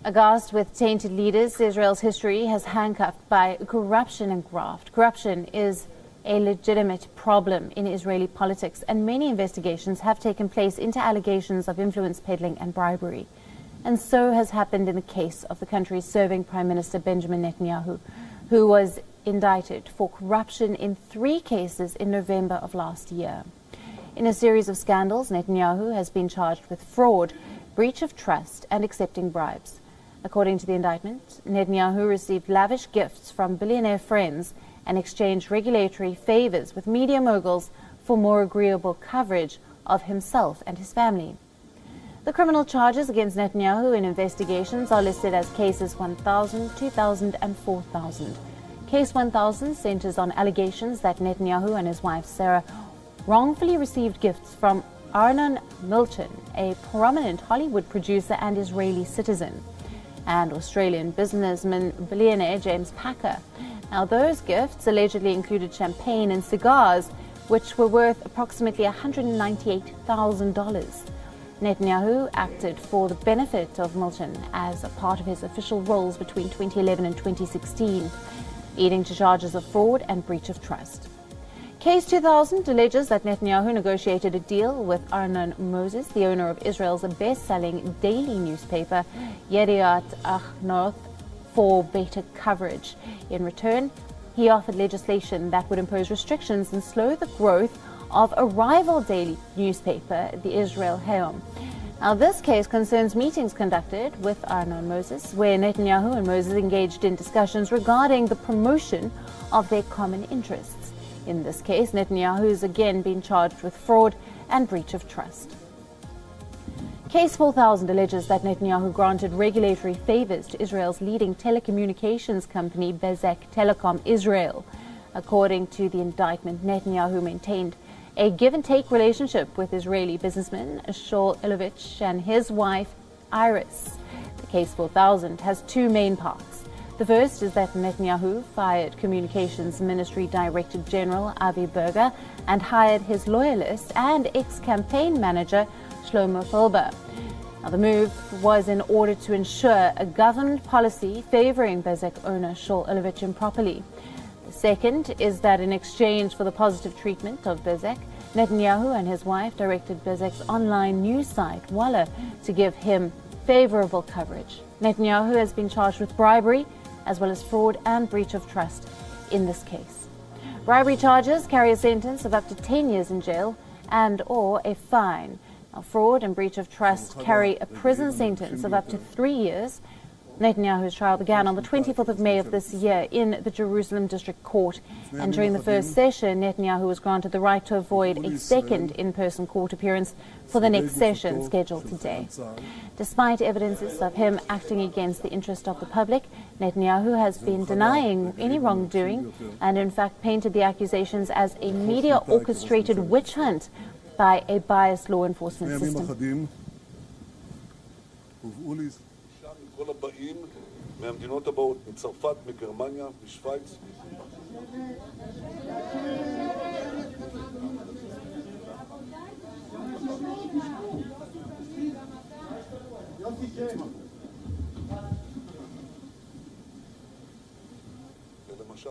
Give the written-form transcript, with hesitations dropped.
Aghast with tainted leaders, Israel's history has handcuffed by corruption and graft. Corruption is a legitimate problem in Israeli politics, and many investigations have taken place into allegations of influence peddling and bribery. And so has happened in the case of the country's serving Prime Minister Benjamin Netanyahu, who was indicted for corruption in 3 cases in November of last year. In a series of scandals, Netanyahu has been charged with fraud, breach of trust, and accepting bribes. According to the indictment, Netanyahu received lavish gifts from billionaire friends and exchanged regulatory favors with media moguls for more agreeable coverage of himself and his family. The criminal charges against Netanyahu in investigations are listed as cases 1000, 2000, and 4000. Case 1000 centers on allegations that Netanyahu and his wife Sarah wrongfully received gifts from Arnon Milchan, a prominent Hollywood producer and Israeli citizen, and Australian businessman billionaire James Packer. Now, those gifts allegedly included champagne and cigars, which were worth approximately $198,000. Netanyahu acted for the benefit of Milchan as a part of his official roles between 2011 and 2016, leading to charges of fraud and breach of trust. Case 2000 alleges that Netanyahu negotiated a deal with Arnon Moses, the owner of Israel's best-selling daily newspaper, Yediat Ahronoth, for better coverage. In return, he offered legislation that would impose restrictions and slow the growth of a rival daily newspaper, the Israel Hayom. Now, this case concerns meetings conducted with Arnon Moses, where Netanyahu and Moses engaged in discussions regarding the promotion of their common interests. In this case, Netanyahu has again been charged with fraud and breach of trust. Case 4000 alleges that Netanyahu granted regulatory favors to Israel's leading telecommunications company, Bezek Telecom Israel. According to the indictment, Netanyahu maintained a give-and-take relationship with Israeli businessman Shaul Ilovich and his wife, Iris. The case 4000 has 2 main parts. The first is that Netanyahu fired Communications Ministry Director General Avi Berger and hired his loyalist and ex-campaign manager Shlomo Fulber. Now, the move was in order to ensure a government policy favoring Bezek owner Shaul Ilovich improperly. The second is that in exchange for the positive treatment of Bezek, Netanyahu and his wife directed Bezek's online news site, Walla, to give him favorable coverage. Netanyahu has been charged with bribery, as well as fraud and breach of trust in this case. Bribery charges carry a sentence of up to 10 years in jail and/or a fine. Now, fraud and breach of trust carry a prison sentence of up to 3 years. Netanyahu's trial began on the 24th of May of this year in the Jerusalem District Court, and during the first session, Netanyahu was granted the right to avoid a second in-person court appearance for the next session scheduled today. Despite evidences of him acting against the interest of the public, Netanyahu has been denying any wrongdoing and in fact painted the accusations as a media-orchestrated witch hunt by a biased law enforcement system. כל הבאים מהמדינות הבאות, מצרפת, מגרמניה, משוויץ. למשל